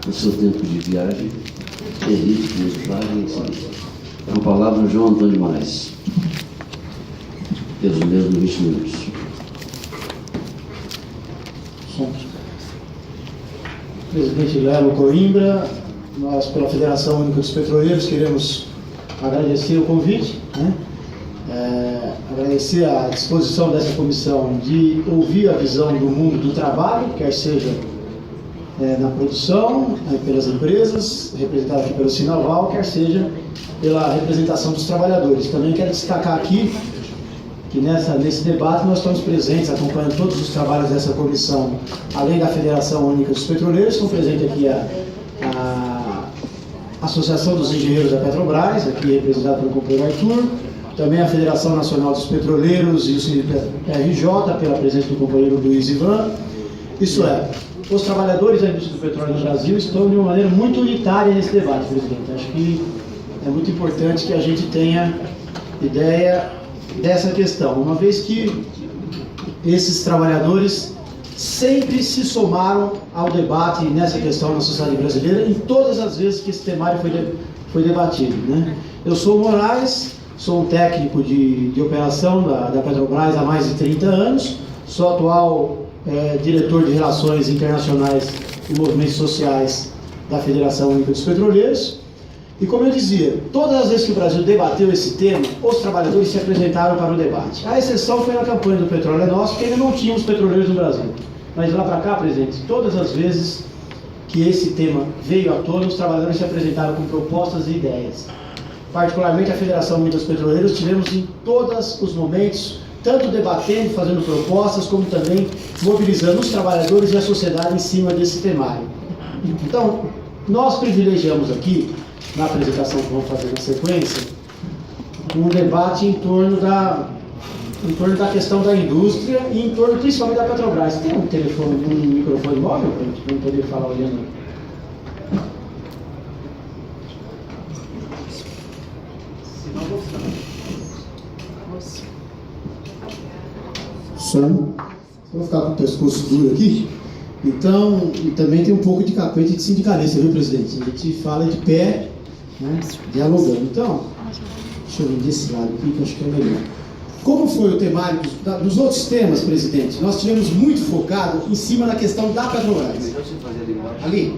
o seu tempo de viagem, evite que nos paguem. Com a palavra, João Antônio Moraes. Deus mesmo, 20 minutos. Presidente Lelo Coimbra, nós, pela Federação Única dos Petroleiros, queremos agradecer o convite, agradecer a disposição dessa comissão de ouvir a visão do mundo do trabalho, quer seja na produção, pelas empresas, representadas aqui pelo Sinaval, quer seja pela representação dos trabalhadores. Também quero destacar aqui que nesse debate nós estamos presentes, acompanhando todos os trabalhos dessa comissão, além da Federação Única dos Petroleiros, estão presentes aqui a Associação dos Engenheiros da Petrobras, aqui representada pelo companheiro Arthur, também a Federação Nacional dos Petroleiros e o CNPRJ, pela presença do companheiro Luiz Ivan. Isso é, os trabalhadores da indústria do petróleo no Brasil estão de uma maneira muito unitária nesse debate, presidente. Acho que é muito importante que a gente tenha ideia dessa questão, uma vez que esses trabalhadores sempre se somaram ao debate nessa questão na sociedade brasileira, em todas as vezes que esse temário foi debatido, né? Eu sou o Moraes, sou um técnico de operação da Petrobras há mais de 30 anos, sou atual diretor de Relações Internacionais e Movimentos Sociais da Federação Única dos Petroleiros. E como eu dizia, todas as vezes que o Brasil debateu esse tema, os trabalhadores se apresentaram para o debate. A exceção foi na campanha do Petróleo é Nosso, que ainda não tínhamos petroleiros no Brasil. Mas de lá para cá, presidente, todas as vezes que esse tema veio à tona, os trabalhadores se apresentaram com propostas e ideias. Particularmente a Federação Única dos Petroleiros, tivemos em todos os momentos, tanto debatendo, fazendo propostas, como também mobilizando os trabalhadores e a sociedade em cima desse temário. Então, nós privilegiamos aqui, na apresentação que vamos fazer na sequência, um debate em torno da questão da indústria e em torno principalmente da Petrobras. Tem um microfone móvel para a gente não poder falar olhando? Se não, vou ficar. Som. Vou ficar com o pescoço duro aqui. Então, e também tem um pouco de capete de sindicalista, viu, presidente? A gente fala de pé, né, dialogando. Então, deixa eu vir desse lado aqui, que eu acho que é melhor. Como foi o temário dos outros temas, presidente? Nós tivemos muito focado em cima da questão da Petrobras. Ali.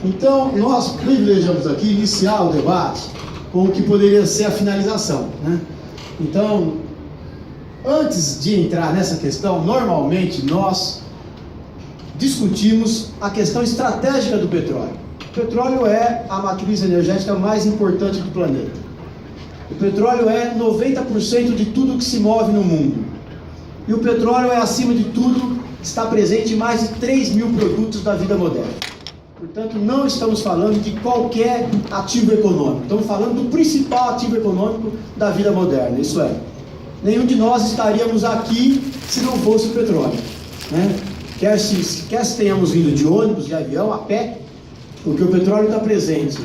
Então, nós privilegiamos aqui iniciar o debate com o que poderia ser a finalização, né? Então, antes de entrar nessa questão, normalmente nós discutimos a questão estratégica do petróleo. O petróleo é a matriz energética mais importante do planeta. O petróleo é 90% de tudo que se move no mundo. E o petróleo é, acima de tudo, está presente em mais de 3 mil produtos da vida moderna. Portanto, não estamos falando de qualquer ativo econômico. Estamos falando do principal ativo econômico da vida moderna. Isso é, nenhum de nós estaríamos aqui se não fosse o petróleo, né? Quer se tenhamos vindo de ônibus, de avião, a pé, porque o petróleo está presente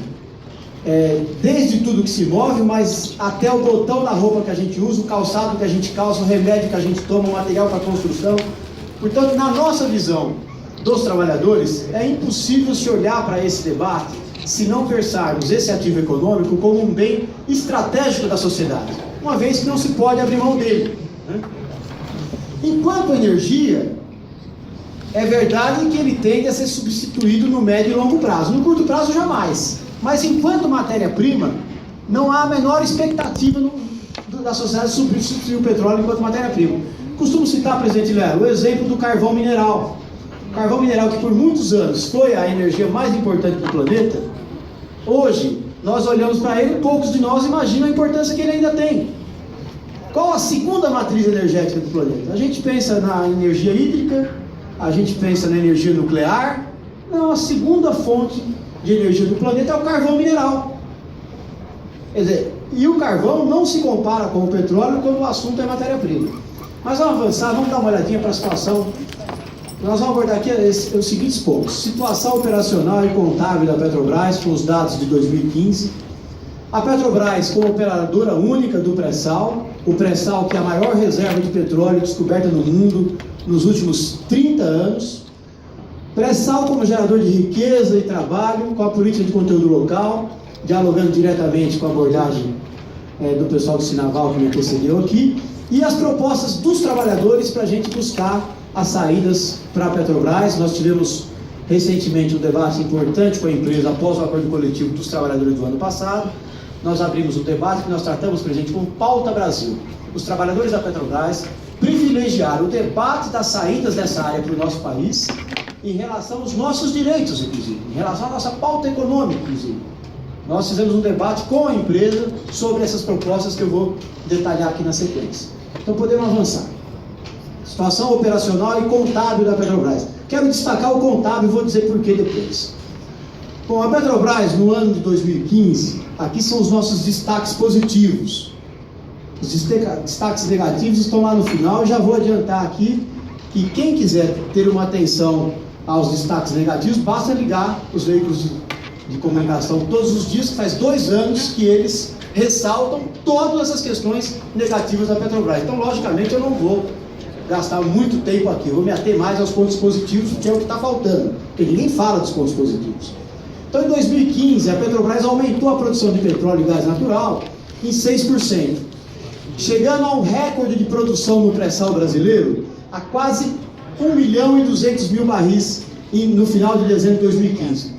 desde tudo que se move, mas até o botão da roupa que a gente usa, o calçado que a gente calça, o remédio que a gente toma, o material para construção. Portanto, na nossa visão dos trabalhadores, é impossível se olhar para esse debate se não pensarmos esse ativo econômico como um bem estratégico da sociedade, uma vez que não se pode abrir mão dele, né? Enquanto energia, é verdade que ele tende a ser substituído no médio e longo prazo. No curto prazo, jamais. Mas enquanto matéria-prima, não há a menor expectativa da sociedade substituir o petróleo enquanto matéria-prima. Costumo citar, presidente Lelo, o exemplo do carvão mineral. O carvão mineral, que por muitos anos foi a energia mais importante do planeta, hoje nós olhamos para ele e poucos de nós imaginam a importância que ele ainda tem. Qual a segunda matriz energética do planeta? A gente pensa na energia hídrica, a gente pensa na energia nuclear. Não, a segunda fonte de energia do planeta é o carvão mineral. Quer dizer, e o carvão não se compara com o petróleo quando o assunto é matéria-prima. Mas vamos avançar, vamos dar uma olhadinha para a situação. Nós vamos abordar aqui os seguintes pontos: situação operacional e contábil da Petrobras com os dados de 2015. A Petrobras como operadora única do pré-sal, o pré-sal que é a maior reserva de petróleo descoberta no mundo nos últimos 30 anos. Pré-sal como gerador de riqueza e trabalho, com a política de conteúdo local, dialogando diretamente com a abordagem do pessoal do Sinaval que me antecedeu aqui, e as propostas dos trabalhadores para a gente buscar as saídas para a Petrobras. Nós tivemos recentemente um debate importante com a empresa após o acordo coletivo dos trabalhadores do ano passado. Nós abrimos um debate que nós tratamos, presidente, como Pauta Brasil. Os trabalhadores da Petrobras privilegiaram o debate das saídas dessa área para o nosso país em relação aos nossos direitos, inclusive, em relação à nossa pauta econômica, inclusive. Nós fizemos um debate com a empresa sobre essas propostas que eu vou detalhar aqui na sequência. Então podemos avançar. Situação operacional e contábil da Petrobras. Quero destacar o contábil e vou dizer por que depois. Bom, a Petrobras no ano de 2015, aqui são os nossos destaques positivos. Os destaques negativos estão lá no final. Eu já vou adiantar aqui que quem quiser ter uma atenção aos destaques negativos, basta ligar os veículos de comunicação todos os dias, que faz 2 anos que eles ressaltam todas essas questões negativas da Petrobras. Então, logicamente, eu não vou gastar muito tempo aqui, eu vou me ater mais aos pontos positivos, que é o que está faltando, porque ninguém fala dos pontos positivos. Então, em 2015, a Petrobras aumentou a produção de petróleo e gás natural em 6%, chegando a um recorde de produção no pré-sal brasileiro a quase 1.200.000 barris no final de dezembro de 2015.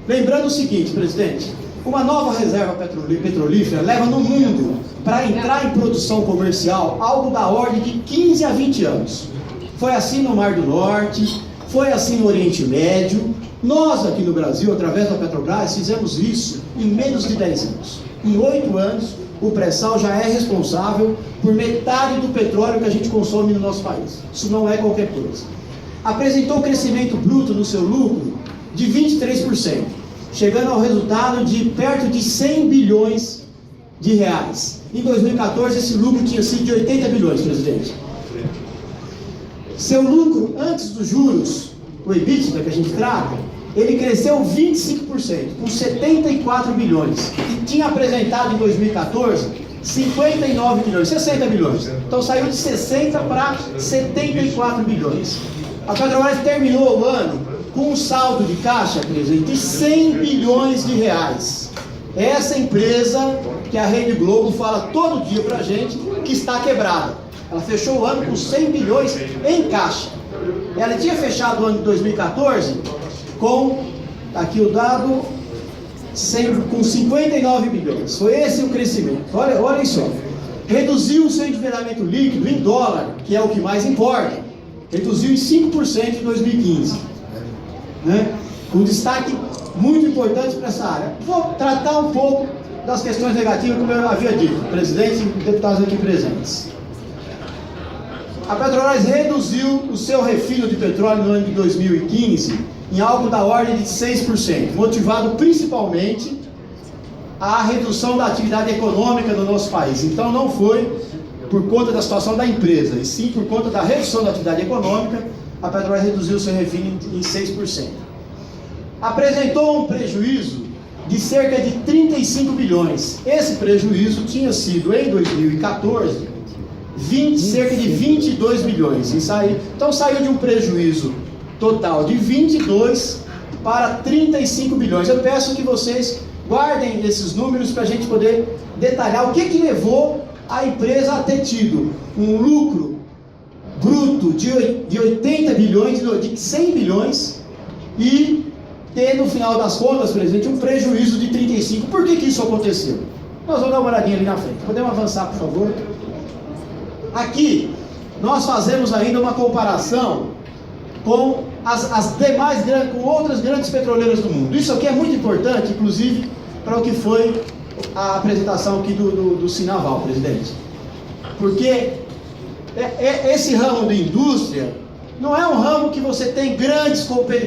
Lembrando o seguinte, presidente, uma nova reserva petrolífera leva no mundo, para entrar em produção comercial, algo da ordem de 15 a 20 anos. Foi assim no Mar do Norte, foi assim no Oriente Médio. Nós aqui no Brasil, através da Petrobras, fizemos isso em menos de 10 anos. Em 8 anos, o pré-sal já é responsável por metade do petróleo que a gente consome no nosso país. Isso não é qualquer coisa. Apresentou um crescimento bruto no seu lucro de 23%, chegando ao resultado de perto de 100 bilhões de reais. Em 2014, esse lucro tinha sido de 80 bilhões, presidente. Seu lucro antes dos juros, o EBITDA que a gente trata, ele cresceu 25%, com 74 bilhões. E tinha apresentado em 2014 59 bilhões, 60 bilhões. Então saiu de 60 para 74 bilhões. A Petrobras terminou o ano com um saldo de caixa, presidente, de 100 bilhões de reais. Essa empresa que a Rede Globo fala todo dia pra gente que está quebrada. Ela fechou o ano com 100 bilhões em caixa. Ela tinha fechado o ano de 2014 com, aqui o dado, com 59 bilhões. Foi esse o crescimento. Olhem só. Reduziu o seu endividamento líquido em dólar, que é o que mais importa. Reduziu em 5% em 2015. Né? Um destaque muito importante para essa área. Vou tratar um pouco das questões negativas, como eu havia dito, presidente e deputados aqui presentes. A Petrobras reduziu o seu refino de petróleo no ano de 2015 em algo da ordem de 6%, motivado principalmente a redução da atividade econômica no nosso país. Então não foi por conta da situação da empresa, e sim por conta da redução da atividade econômica, a Petrobras reduziu o seu refino em 6%. Apresentou um prejuízo de cerca de 35 bilhões. Esse prejuízo tinha sido, em 2014, cerca de 22 bilhões. Então saiu de um prejuízo total de 22 para 35 bilhões. Eu peço que vocês guardem esses números para a gente poder detalhar o que levou a empresa a ter tido um lucro bruto de 80 bilhões, de 100 bilhões e ter, no final das contas, presidente, um prejuízo de 35. Por que isso aconteceu? Nós vamos dar uma olhadinha ali na frente. Podemos avançar, por favor? Aqui, nós fazemos ainda uma comparação com as demais, com outras grandes petroleiras do mundo. Isso aqui é muito importante, inclusive, para o que foi a apresentação aqui do Sinaval, presidente. Porque esse ramo de indústria não é um ramo que você tem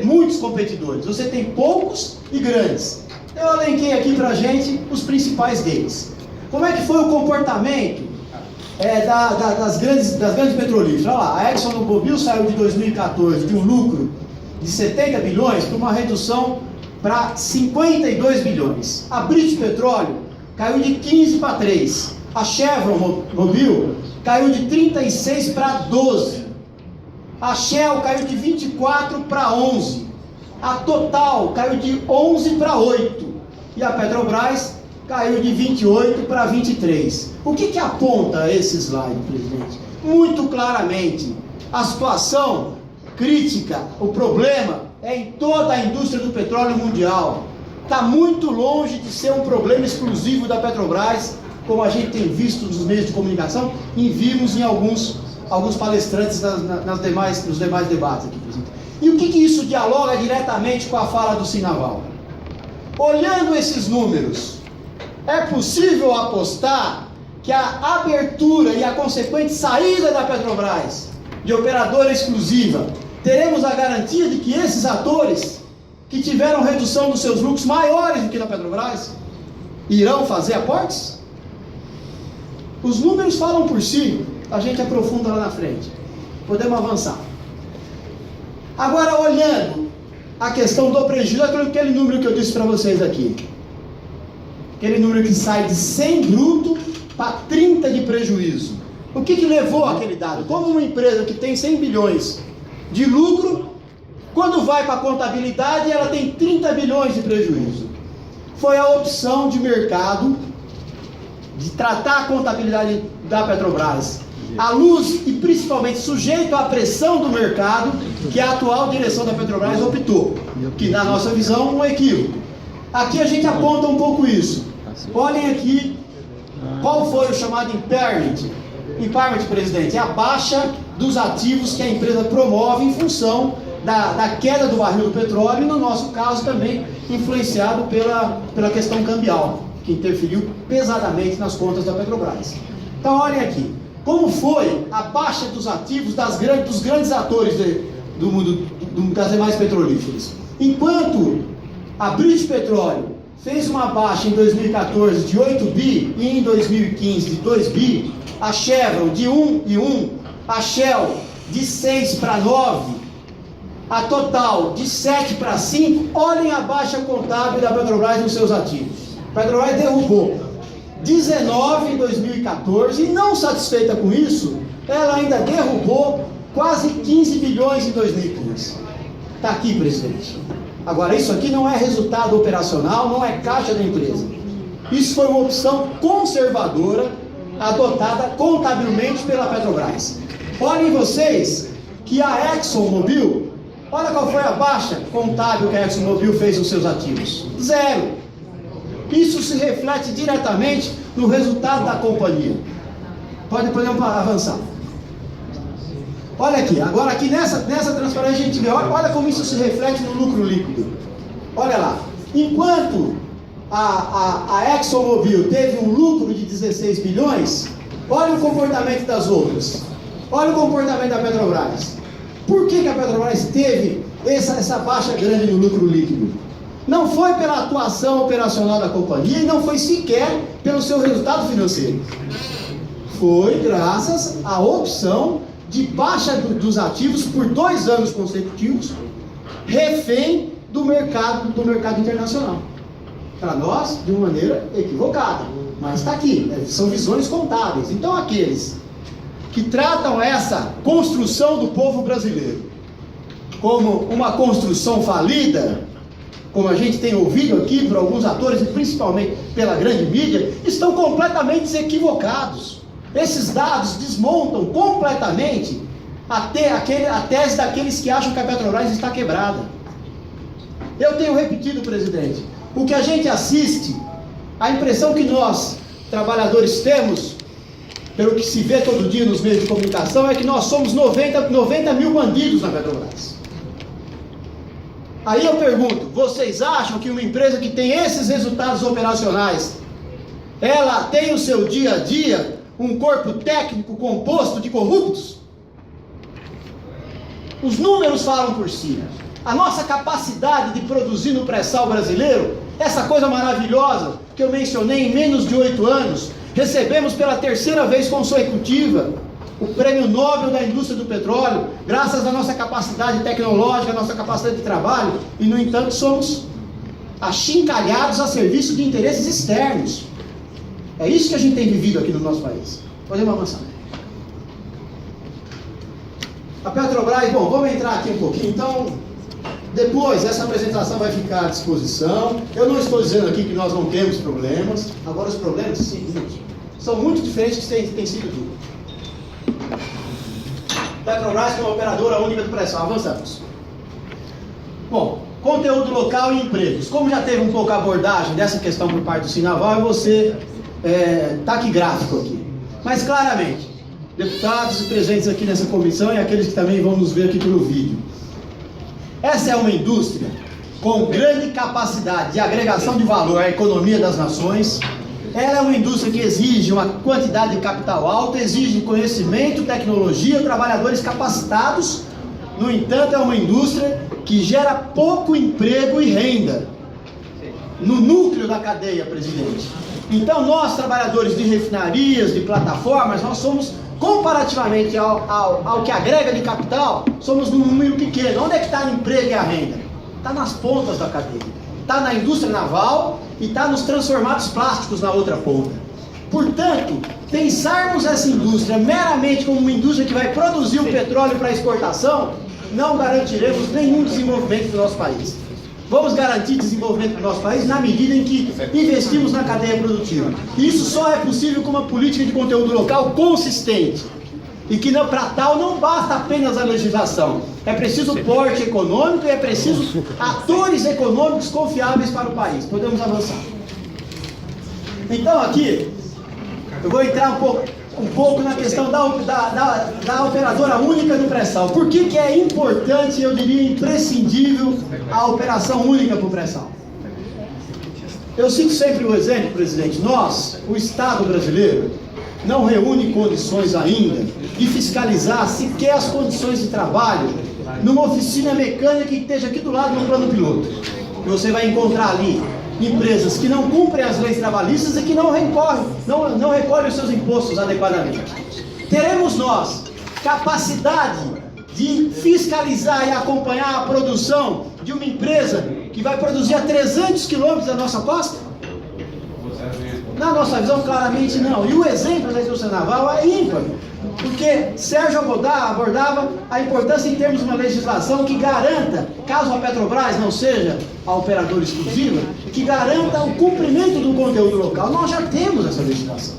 muitos competidores. Você tem poucos e grandes. Eu elenquei aqui para a gente os principais deles. Como é que foi o comportamento das grandes petrolíferas? Olha lá, a ExxonMobil saiu de 2014 de um lucro de 70 bilhões para uma redução para 52 bilhões. A British Petroleum caiu de 15 para 3. A Chevron Mobil caiu de 36 para 12. A Shell caiu de 24 para 11. A Total caiu de 11 para 8. E a Petrobras caiu de 28 para 23. O que aponta esse slide, presidente? Muito claramente, a situação crítica, o problema é em toda a indústria do petróleo mundial. Está muito longe de ser um problema exclusivo da Petrobras, como a gente tem visto nos meios de comunicação e vimos em alguns palestrantes nos demais debates aqui, presidente. E o que isso dialoga diretamente com a fala do Sinaval? Olhando esses números, é possível apostar que a abertura e a consequente saída da Petrobras de operadora exclusiva, teremos a garantia de que esses atores que tiveram redução dos seus lucros maiores do que na Petrobras irão fazer aportes? Os números falam por si, a gente aprofunda lá na frente. Podemos avançar. Agora, olhando a questão do prejuízo, aquele número que eu disse para vocês aqui. Aquele número que sai de 100 bruto para 30 de prejuízo. O que levou aquele dado? Como uma empresa que tem 100 bilhões de lucro, quando vai para a contabilidade, ela tem 30 bilhões de prejuízo. Foi a opção de mercado de tratar a contabilidade da Petrobras à luz e principalmente sujeito à pressão do mercado, que a atual direção da Petrobras optou, que na nossa visão é um equívoco. Aqui a gente aponta um pouco isso. Olhem aqui qual foi o chamado impairment. Impairment, presidente, é a baixa dos ativos que a empresa promove em função da queda do barril do petróleo e, no nosso caso, também influenciado pela questão cambial, que interferiu pesadamente nas contas da Petrobras. Então, olhem aqui, como foi a baixa dos ativos dos grandes atores do mundo, das demais petrolíferas. Enquanto a British Petroleum fez uma baixa em 2014 de 8 bi e em 2015 de 2 bi, a Chevron de 1,1, a Shell de 6 para 9, a Total de 7 para 5, olhem a baixa contábil da Petrobras nos seus ativos. A Petrobras derrubou 19 em 2014 e, não satisfeita com isso, ela ainda derrubou quase 15 bilhões em 2015. Está aqui, presidente. Agora, isso aqui não é resultado operacional, não é caixa da empresa. Isso foi uma opção conservadora adotada contabilmente pela Petrobras. Olhem vocês que a ExxonMobil, olha qual foi a baixa contábil que a ExxonMobil fez nos seus ativos. 0. Isso se reflete diretamente no resultado da companhia. Podemos avançar. Olha aqui, agora aqui nessa transparência a gente vê, olha como isso se reflete no lucro líquido. Olha lá, enquanto a ExxonMobil teve um lucro de 16 bilhões, olha o comportamento das outras. Olha o comportamento da Petrobras. Por que a Petrobras teve essa baixa grande no lucro líquido? Não foi pela atuação operacional da companhia e não foi sequer pelo seu resultado financeiro. Foi graças à opção de baixa dos ativos por 2 anos consecutivos, refém do mercado internacional. Para nós, de uma maneira equivocada, mas está aqui, são visões contábeis. Então, aqueles que tratam essa construção do povo brasileiro como uma construção falida, como a gente tem ouvido aqui por alguns atores e principalmente pela grande mídia, estão completamente equivocados. Esses dados desmontam completamente a tese daqueles que acham que a Petrobras está quebrada. Eu tenho repetido, presidente, o que a gente assiste, a impressão que nós, trabalhadores, temos, pelo que se vê todo dia nos meios de comunicação, é que nós somos 90 mil bandidos na Petrobras. Aí eu pergunto, vocês acham que uma empresa que tem esses resultados operacionais, ela tem o seu dia a dia um corpo técnico composto de corruptos? Os números falam por si. A nossa capacidade de produzir no pré-sal brasileiro, essa coisa maravilhosa que eu mencionei, em menos de 8 anos, recebemos pela 3ª vez consecutiva o Prêmio Nobel da Indústria do Petróleo, graças à nossa capacidade tecnológica, à nossa capacidade de trabalho, e no entanto somos achincalhados a serviço de interesses externos. É isso que a gente tem vivido aqui no nosso país. Podemos avançar. A Petrobras, bom, vamos entrar aqui um pouquinho. Então, Depois, essa apresentação vai ficar à disposição. Eu não estou dizendo aqui que nós não temos problemas. Agora, os problemas, seguinte, são muito diferentes do que tem sido dito. Petrobras como operadora única do pré-sal. Avançamos. Bom, conteúdo local e empregos. Como já teve um pouco a abordagem dessa questão por parte do Sinaval, eu vou ser taquigráfico aqui. Mas claramente, deputados e presentes aqui nessa comissão e aqueles que também vão nos ver aqui pelo vídeo. Essa é uma indústria com grande capacidade de agregação de valor à economia das nações. Ela é uma indústria que exige uma quantidade de capital alta, exige conhecimento, tecnologia, trabalhadores capacitados. No entanto, é uma indústria que gera pouco emprego e renda no núcleo da cadeia, presidente. Então, nós, trabalhadores de refinarias, de plataformas, nós somos, comparativamente ao que agrega de capital, somos num número pequeno. Onde é que está o emprego e a renda? Está nas pontas da cadeia. Está na indústria naval e está nos transformados plásticos na outra ponta. Portanto, pensarmos essa indústria meramente como uma indústria que vai produzir o petróleo para exportação, não garantiremos nenhum desenvolvimento do nosso país. Vamos garantir desenvolvimento do nosso país na medida em que investimos na cadeia produtiva. Isso só é possível com uma política de conteúdo local consistente. E que para tal não basta apenas a legislação. É preciso porte econômico e é preciso atores econômicos confiáveis para o país. Podemos avançar. Então aqui, eu vou entrar um pouco na questão da operadora única do pré-sal. Por que é importante, eu diria imprescindível, a operação única para o pré-sal? Eu cito sempre o exemplo, presidente. Nós, o Estado brasileiro, não reúne condições ainda de fiscalizar sequer as condições de trabalho numa oficina mecânica que esteja aqui do lado no plano piloto. Você vai encontrar ali empresas que não cumprem as leis trabalhistas e que não recolhem os seus impostos adequadamente. Teremos nós capacidade de fiscalizar e acompanhar a produção de uma empresa que vai produzir a 300 quilômetros da nossa costa? Na nossa visão, claramente não. E o exemplo da indústria naval é ímpar, porque Sérgio abordava a importância em termos de uma legislação que garanta, caso a Petrobras não seja a operadora exclusiva, que garanta o cumprimento do conteúdo local. Nós já temos essa legislação.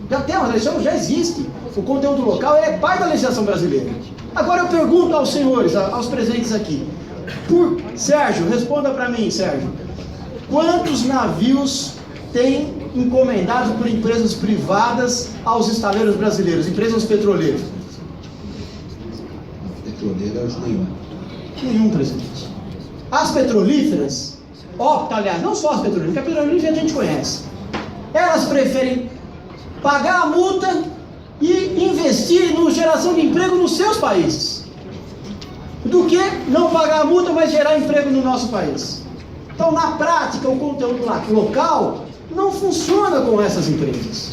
Já temos, a legislação já existe. O conteúdo local é parte da legislação brasileira. Agora eu pergunto aos senhores, aos presentes aqui. Sérgio, responda para mim, Sérgio. Quantos navios tem encomendado por empresas privadas aos estaleiros brasileiros, empresas petroleiras? Petroleiras nenhum. Nenhum, presidente. As petrolíferas optam, aliás, não só as petrolíferas, porque a petrolífera a gente conhece. Elas preferem pagar a multa e investir na geração de emprego nos seus países, do que não pagar a multa, mas gerar emprego no nosso país. Então, na prática, o conteúdo local não funciona com essas empresas.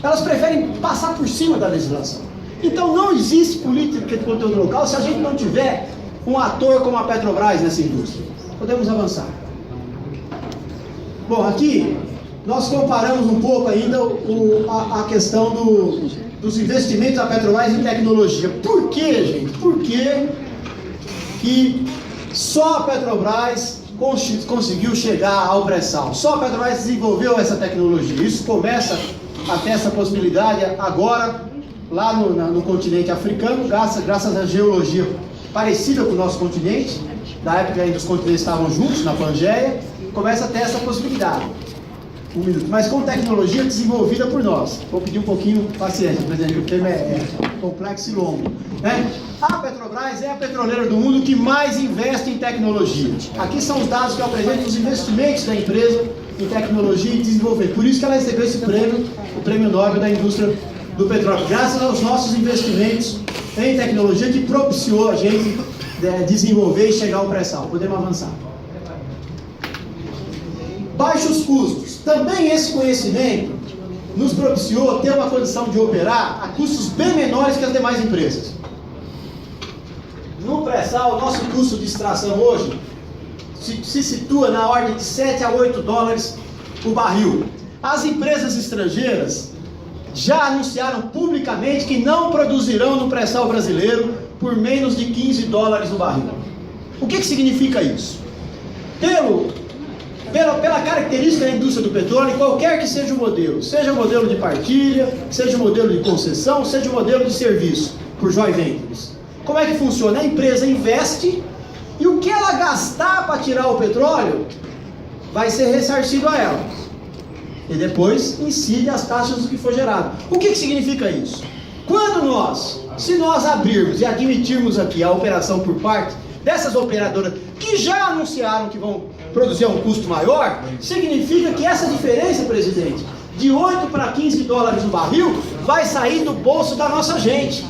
Elas preferem passar por cima da legislação. Então não existe política de conteúdo local se a gente não tiver um ator como a Petrobras nessa indústria. Podemos avançar. Bom, aqui nós comparamos um pouco ainda a questão dos investimentos da Petrobras em tecnologia. Por que, gente? Por que só a Petrobras conseguiu chegar ao pré-sal? Só a Petrobras desenvolveu essa tecnologia. Isso começa a ter essa possibilidade agora, lá no continente africano, graças à geologia parecida com o nosso continente, da época em que os continentes estavam juntos, na Pangeia, começa a ter essa possibilidade. Um minuto. Mas com tecnologia desenvolvida por nós. Vou pedir um pouquinho de paciência, presidente, porque o tema é complexo e longo. Né? A Petrobras é a petroleira do mundo que mais investe em tecnologia. Aqui são os dados que eu apresento dos investimentos da empresa em tecnologia e desenvolvimento. Por isso que ela recebeu esse prêmio, o Prêmio Nobel da Indústria do Petróleo. Graças aos nossos investimentos em tecnologia que propiciou a gente desenvolver e chegar ao pré-sal. Podemos avançar. Baixos custos. Também esse conhecimento nos propiciou ter uma condição de operar a custos bem menores que as demais empresas. No pré-sal, o nosso custo de extração hoje se situa na ordem de 7 a 8 dólares o barril. As empresas estrangeiras já anunciaram publicamente que não produzirão no pré-sal brasileiro por menos de 15 dólares o barril. O que significa isso? Pela característica da indústria do petróleo, qualquer que seja o modelo, seja o modelo de partilha, seja o modelo de concessão, seja o modelo de serviço, por joint ventures. Como é que funciona? A empresa investe e o que ela gastar para tirar o petróleo vai ser ressarcido a ela. E depois incide as taxas do que for gerado. O que significa isso? Se nós abrirmos e admitirmos aqui a operação por parte dessas operadoras que já anunciaram que vão produzir a um custo maior, significa que essa diferença, presidente, de 8 para 15 dólares no barril, vai sair do bolso da nossa gente.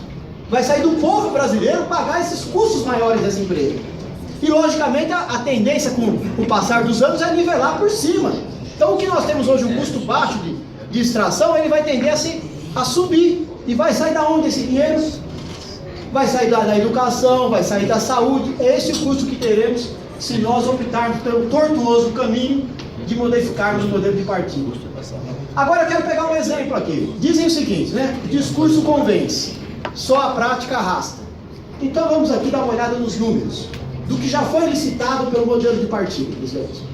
Vai sair do povo brasileiro pagar esses custos maiores dessa empresa. E logicamente a tendência com o passar dos anos é nivelar por cima. Então o que nós temos hoje, um custo baixo de extração, ele vai tender a subir. E vai sair da onde esse dinheiro? Vai sair da educação, vai sair da saúde. É esse o custo que teremos se nós optarmos pelo tortuoso caminho de modificarmos o modelo de partido. Agora eu quero pegar um exemplo aqui. Dizem o seguinte, né? O discurso convence, só a prática arrasta. Então vamos aqui dar uma olhada nos números do que já foi licitado pelo modelo de partido, presidente.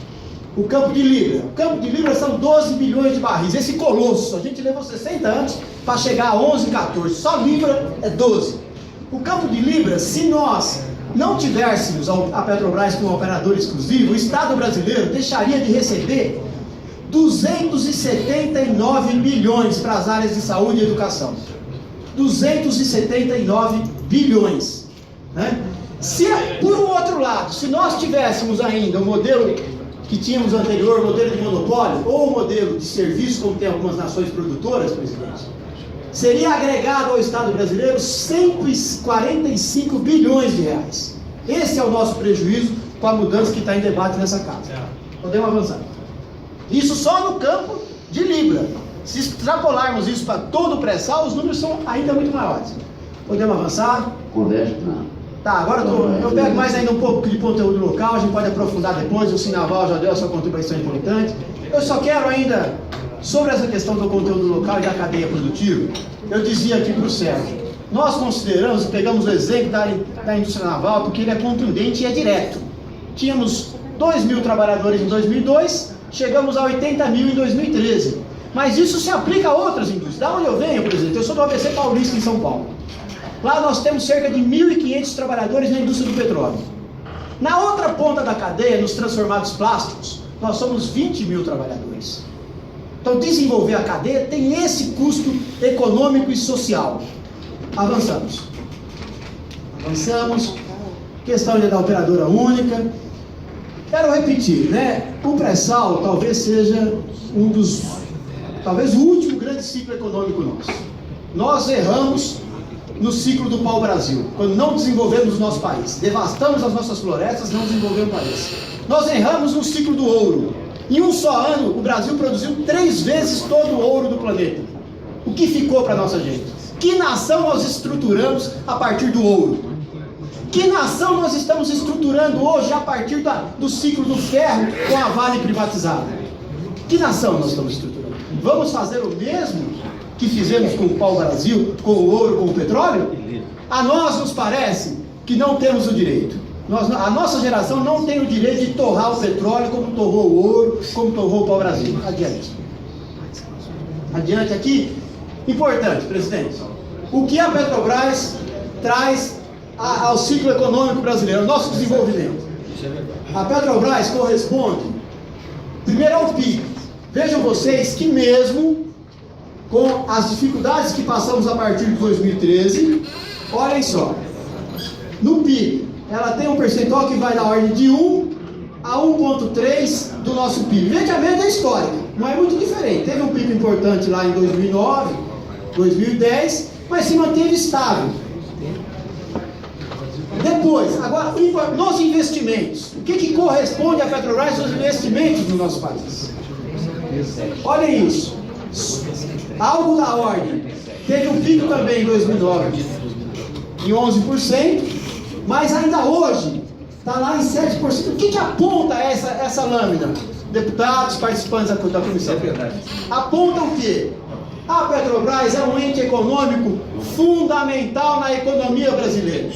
O Campo de Libra. O Campo de Libra são 12 bilhões de barris. Esse colosso, a gente levou 60 anos para chegar a 11, 14. Só Libra é 12. O Campo de Libra, se nós não tivéssemos a Petrobras como operador exclusivo, o Estado brasileiro deixaria de receber 279 bilhões para as áreas de saúde e educação. 279 bilhões. Né? Se, por um outro lado, se nós tivéssemos ainda o modelo que tínhamos anterior, o modelo de monopólio, ou o modelo de serviço, como tem algumas nações produtoras, presidente, seria agregado ao Estado brasileiro 145 bilhões de reais. Esse é o nosso prejuízo com a mudança que está em debate nessa casa. Podemos avançar. Isso só no campo de Libra. Se extrapolarmos isso para todo o pré-sal, os números são ainda muito maiores. Podemos avançar? Converge para... Tá, agora eu pego mais ainda um pouco de conteúdo local, a gente pode aprofundar depois, o Sinaval já deu a sua contribuição importante. Eu só quero ainda, sobre essa questão do conteúdo local e da cadeia produtiva, eu dizia aqui para o Sérgio, nós consideramos, pegamos o exemplo da indústria naval, porque ele é contundente e é direto. Tínhamos 2.000 trabalhadores em 2002, chegamos a 80 mil em 2013. Mas isso se aplica a outras indústrias. Da onde eu venho, presidente? Eu sou do ABC Paulista, em São Paulo. Lá nós temos cerca de 1.500 trabalhadores na indústria do petróleo. Na outra ponta da cadeia, nos transformados plásticos, nós somos 20 mil trabalhadores. Então desenvolver a cadeia tem esse custo econômico e social. Avançamos. Questão da operadora única. Quero repetir, né? O pré-sal talvez seja talvez o último grande ciclo econômico nosso. Nós erramos no ciclo do pau-brasil, quando não desenvolvemos o nosso país. Devastamos as nossas florestas, não desenvolvemos o país. Nós erramos no ciclo do ouro. Em um só ano, o Brasil produziu 3 vezes todo o ouro do planeta. O que ficou para a nossa gente? Que nação nós estruturamos a partir do ouro? Que nação nós estamos estruturando hoje a partir do ciclo do ferro com a Vale privatizada? Que nação nós estamos estruturando? Vamos fazer o mesmo que fizemos com o pau-brasil, com o ouro, com o petróleo? A nós nos parece que não temos o direito. A nossa geração não tem o direito de torrar o petróleo como torrou o ouro, como torrou o pau-brasil. Adiante aqui. Importante, presidente. O que a Petrobras traz ao ciclo econômico brasileiro, ao nosso desenvolvimento? A Petrobras corresponde, primeiro, ao PIB. Vejam vocês que mesmo com as dificuldades que passamos a partir de 2013, olhem só, no PIB, ela tem um percentual que vai da ordem de 1 a 1,3 do nosso PIB. Veja a média histórica, não é muito diferente. Teve um PIB importante lá em 2009, 2010, mas se manteve estável. Depois, agora, nos investimentos, o que corresponde à Petrobras nos investimentos no nosso país? Olhem isso. Algo da ordem. Teve um pico também em 2009 em 11%, mas ainda hoje está lá em 7%. O que aponta essa lâmina? Deputados, participantes da comissão. Aponta o quê? A Petrobras é um ente econômico fundamental na economia brasileira.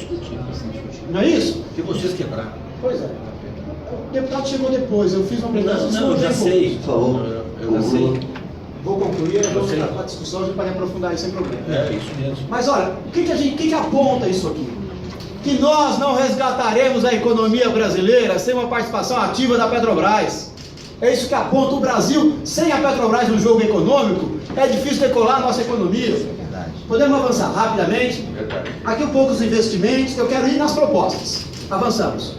Não é isso? Que vocês quebraram. Pois é. O deputado chegou depois, eu fiz uma apresentação. Não, eu já sei. Por favor, Eu já sei. Vou concluir, Eu vamos sei. para a discussão, a gente pode aprofundar isso sem problema. É, isso mesmo. Mas olha, o que aponta isso aqui? Que nós não resgataremos a economia brasileira sem uma participação ativa da Petrobras. É isso que aponta o Brasil. Sem a Petrobras no jogo econômico, é difícil decolar a nossa economia. Podemos avançar rapidamente? Verdade. Aqui um pouco os investimentos, eu quero ir nas propostas. Avançamos.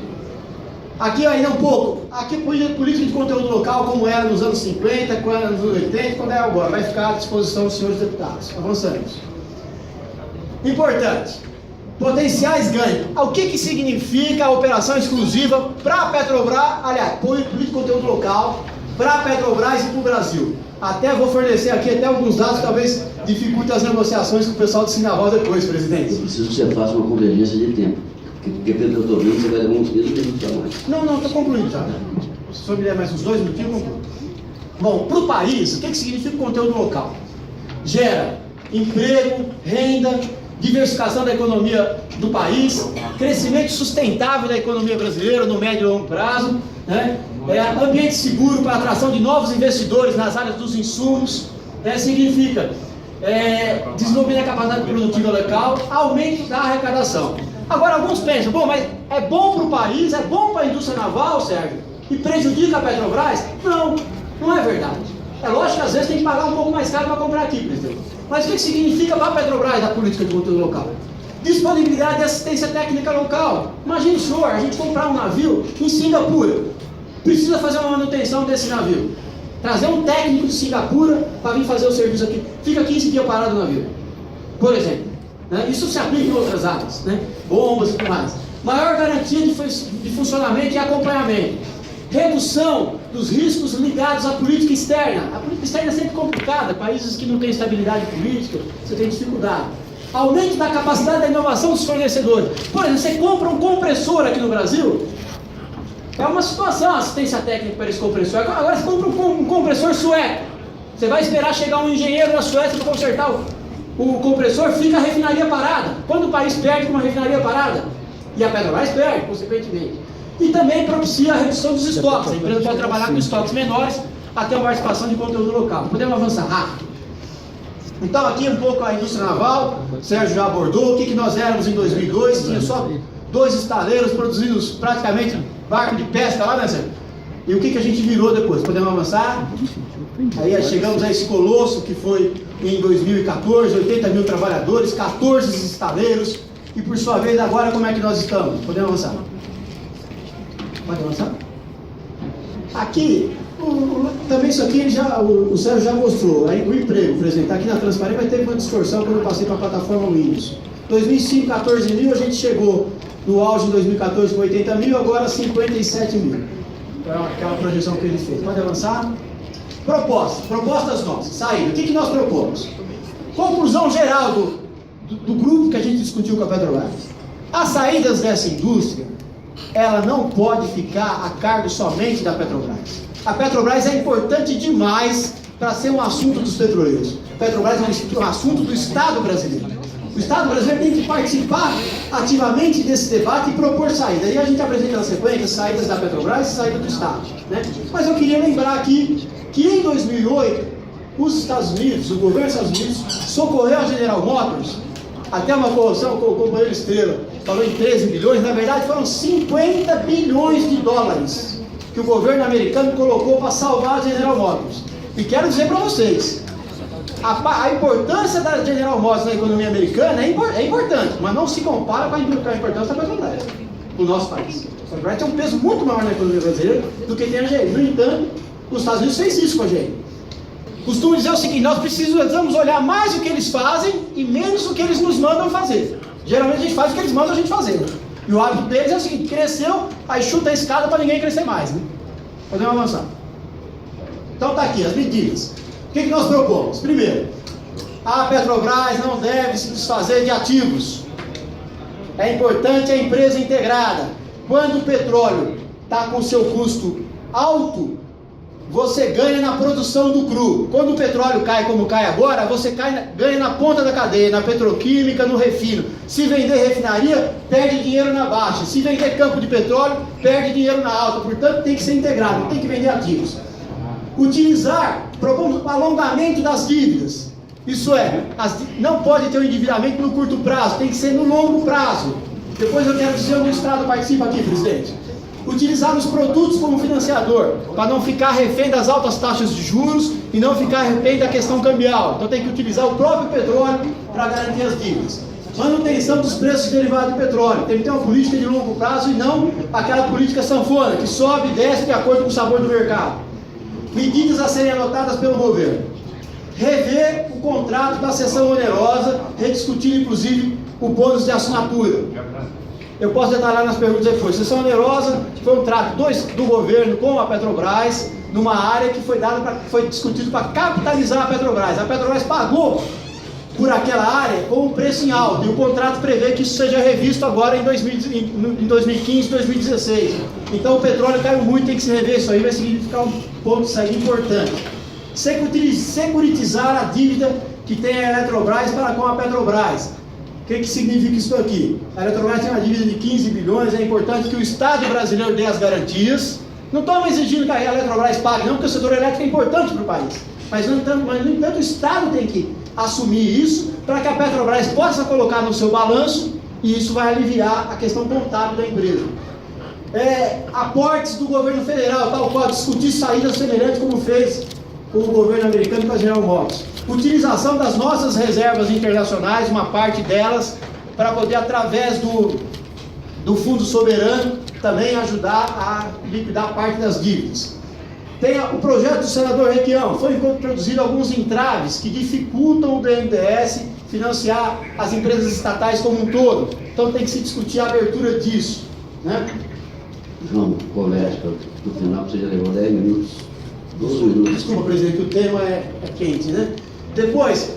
Aqui ainda um pouco. Aqui política de conteúdo local, como era nos anos 50, nos anos 80, quando é agora. Vai ficar à disposição dos senhores deputados. Avançamos. Importante. Potenciais ganhos. O que significa a operação exclusiva para a Petrobras, aliás, política de conteúdo local, para a Petrobras e para o Brasil? Até vou fornecer aqui até alguns dados que talvez dificultem as negociações com o pessoal do Sinaval depois, presidente. eu preciso que você faça uma convergência de tempo. Porque pelo que eu estou vendo, você vai levar uns 15 minutos a mais. Não, estou concluindo já. Se o senhor me der mais uns 2 minutinhos, eu concluo. Bom, para o país, o que significa o conteúdo local? Gera emprego, renda, diversificação da economia do país, crescimento sustentável da economia brasileira no médio e longo prazo, né? Ambiente seguro para a atração de novos investidores nas áreas dos insumos, né? Significa desenvolvimento da capacidade produtiva local, aumento da arrecadação. Agora, alguns pensam, bom, mas é bom para o país, é bom para a indústria naval, Sérgio, e prejudica a Petrobras? Não, não é verdade. É lógico que às vezes tem que pagar um pouco mais caro para comprar aqui, presidente. Mas o que significa para a Petrobras a política de conteúdo local? Disponibilidade de assistência técnica local. Imagine o senhor, a gente comprar um navio em Singapura, precisa fazer uma manutenção desse navio. Trazer um técnico de Singapura para vir fazer o serviço aqui. Fica 15 dias parado no navio, por exemplo. Né? Isso se aplica em outras áreas, né? Bombas e tudo mais. Maior garantia de funcionamento e acompanhamento. Redução dos riscos ligados à política externa. A política externa é sempre complicada. Países que não têm estabilidade política, você tem dificuldade. Aumento da capacidade da inovação dos fornecedores. Por exemplo, você compra um compressor aqui no Brasil, é uma situação, assistência técnica para esse compressor. Agora você compra um compressor sueco. Você vai esperar chegar um engenheiro na Suécia para consertar o compressor, fica a refinaria parada. Quando o país perde com uma refinaria parada? E a Petrobras perde, consequentemente. E também propicia a redução dos estoques. A empresa pode trabalhar com estoques menores até uma participação de conteúdo local. Podemos avançar rápido. Então aqui um pouco a indústria naval, o Sérgio já abordou. O que nós éramos em 2002? Tinha só 2 estaleiros produzindo praticamente barco de pesca lá, né, Sérgio? E o que a gente virou depois? Podemos avançar? Aí chegamos a esse colosso que foi em 2014, 80 mil trabalhadores, 14 estaleiros. E por sua vez agora como é que nós estamos? Podemos avançar? Pode avançar? Aqui, também isso aqui o Sérgio já mostrou, o emprego, por exemplo, aqui na transparência vai ter uma distorção quando eu passei para a plataforma Windows. 2005, 14 mil, a gente chegou no auge em 2014 com 80 mil, agora 57 mil. Então, aquela projeção que ele fez. Pode avançar? Propostas nossas, saída. O que nós propomos? Conclusão geral do grupo que a gente discutiu com a Petrobras. As saídas dessa indústria, ela não pode ficar a cargo somente da Petrobras. A Petrobras é importante demais para ser um assunto dos petroleiros. A Petrobras é um assunto do Estado brasileiro. O Estado brasileiro tem que participar ativamente desse debate e propor saída. E a gente apresenta na sequência saídas da Petrobras e saída do Estado, né? Mas eu queria lembrar aqui que em 2008, os Estados Unidos, o governo dos Estados Unidos, socorreu a General Motors, até uma correção com o companheiro Estrela, falou em 13 bilhões, na verdade foram 50 bilhões de dólares que o governo americano colocou para salvar a General Motors. E quero dizer para vocês, a importância da General Motors na economia americana é importante, mas não se compara com a importância da Petrobras no nosso país. A Petrobras tem um peso muito maior na economia brasileira do que tem a GM. No entanto, os Estados Unidos fez isso com a GM. Costumo dizer o seguinte: nós precisamos olhar mais o que eles fazem e menos o que eles nos mandam fazer. Geralmente a gente faz o que eles mandam a gente fazer, né? E o hábito deles é o seguinte: cresceu, aí chuta a escada para ninguém crescer mais, né? Podemos avançar. Então tá aqui as medidas. O que nós propomos? Primeiro, a Petrobras não deve se desfazer de ativos. É importante a empresa integrada. Quando o petróleo está com seu custo alto, você ganha na produção do cru. Quando o petróleo cai como cai agora, você ganha na ponta da cadeia, na petroquímica, no refino. Se vender refinaria, perde dinheiro na baixa. Se vender campo de petróleo, perde dinheiro na alta. Portanto, tem que ser integrado, não tem que vender ativos. Propomos o alongamento das dívidas. Isso é, não pode ter um endividamento no curto prazo, tem que ser no longo prazo. Depois eu quero dizer onde o Estado participa aqui, presidente. Utilizar os produtos como financiador, para não ficar refém das altas taxas de juros e não ficar refém da questão cambial. Então tem que utilizar o próprio petróleo para garantir as dívidas. Manutenção dos preços derivados do petróleo. Tem que ter uma política de longo prazo e não aquela política sanfona, que sobe e desce de acordo com o sabor do mercado. Medidas a serem adotadas pelo governo. Rever o contrato da cessão onerosa, rediscutir inclusive o bônus de assinatura. Eu posso detalhar nas perguntas depois. Sessão onerosa foi um trato do governo com a Petrobras, numa área que foi discutido para capitalizar a Petrobras. A Petrobras pagou por aquela área com um preço em alta, e o contrato prevê que isso seja revisto agora em 2015, 2016. Então o petróleo caiu muito, tem que se rever isso aí, vai significar um ponto isso aí importante. Securitizar a dívida que tem a Eletrobras para com a Petrobras. O que significa isso aqui? A Eletrobras tem uma dívida de 15 bilhões, é importante que o Estado brasileiro dê as garantias. Não estamos exigindo que a Eletrobras pague, não, porque o setor elétrico é importante para o país. Mas, no entanto, o Estado tem que assumir isso para que a Petrobras possa colocar no seu balanço, e isso vai aliviar a questão contábil da empresa. Aportes do governo federal, tal qual discutir saídas semelhantes como fez o governo americano com a General Motors. Utilização das nossas reservas internacionais, uma parte delas, para poder, através do Fundo Soberano, também ajudar a liquidar parte das dívidas. Tem o projeto do senador Requião. Foi introduzido alguns entraves que dificultam o BNDES financiar as empresas estatais como um todo. Então tem que se discutir a abertura disso, né? João, colégio, no final você já levou 10 minutos. 12 minutos. Desculpa, presidente, o tema é quente, né? Depois,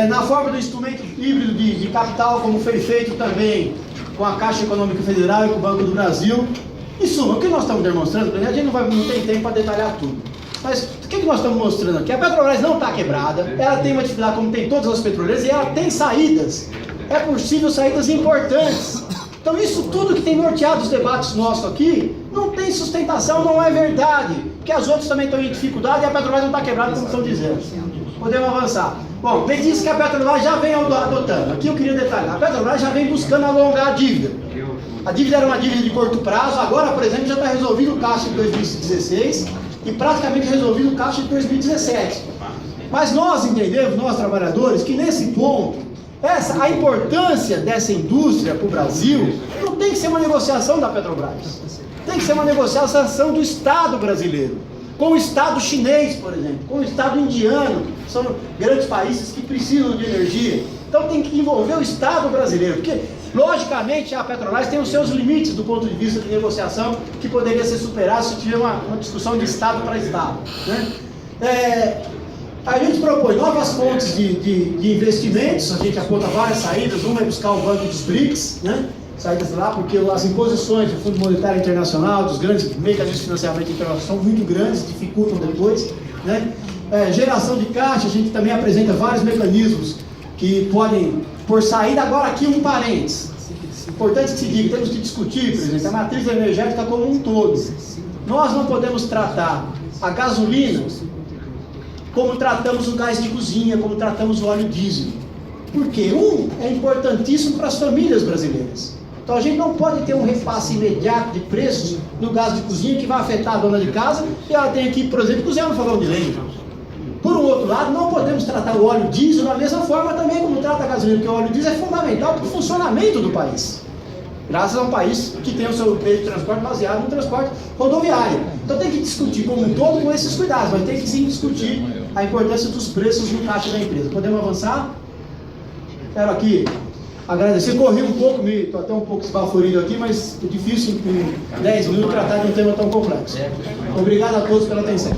na forma do instrumento híbrido de capital, como foi feito também com a Caixa Econômica Federal e com o Banco do Brasil. Em suma, o que nós estamos demonstrando, a gente não tem tempo para detalhar tudo, mas o que nós estamos mostrando aqui? A Petrobras não está quebrada, ela tem uma dificuldade como tem todas as petroleiras, e ela tem saídas, é possível saídas importantes. Então isso tudo que tem norteado os debates nossos aqui, não tem sustentação, não é verdade, porque as outras também estão em dificuldade e a Petrobras não está quebrada, como estão dizendo. Podemos avançar. Bom, me disse que a Petrobras já vem adotando, aqui eu queria detalhar, a Petrobras já vem buscando alongar a dívida. A dívida era uma dívida de curto prazo, agora, por exemplo, já está resolvido o caixa de 2016 e praticamente resolvido o caixa de 2017. Mas nós entendemos, nós trabalhadores, que nesse ponto, a importância dessa indústria para o Brasil não tem que ser uma negociação da Petrobras, tem que ser uma negociação do Estado brasileiro, com o Estado chinês, por exemplo, com o Estado indiano, que são grandes países que precisam de energia. Então tem que envolver o Estado brasileiro, porque logicamente a Petrobras tem os seus limites do ponto de vista de negociação, que poderia ser superado se tiver uma discussão de Estado para Estado, né? A gente propõe novas fontes de investimentos, a gente aponta várias saídas, uma é buscar o Banco dos BRICS, né? Saídas lá, porque as imposições do Fundo Monetário Internacional, dos grandes mecanismos de financiamento internacional são muito grandes, dificultam depois, né? Geração de caixa, a gente também apresenta vários mecanismos que podem, por saída, agora aqui um parênteses. Importante que se diga, temos que discutir, presidente, a matriz energética como um todo. Nós não podemos tratar a gasolina como tratamos o gás de cozinha, como tratamos o óleo diesel. Porque é importantíssimo para as famílias brasileiras. Então a gente não pode ter um repasse imediato de preços no gás de cozinha que vai afetar a dona de casa e ela tem que, por exemplo, cozinhar no fogão de lenha. Por um outro lado, não podemos tratar o óleo diesel da mesma forma também como trata a gasolina, porque o óleo diesel é fundamental para o funcionamento do país. Graças a um país que tem o seu meio de transporte baseado no transporte rodoviário. Então tem que discutir como um todo com esses cuidados, mas tem que sim discutir a importância dos preços no caixa da empresa. Podemos avançar? Quero aqui agradecer, corri um pouco, estou até um pouco esbaforido aqui, mas é difícil em 10 minutos tratar de um tema tão complexo. Obrigado a todos pela atenção.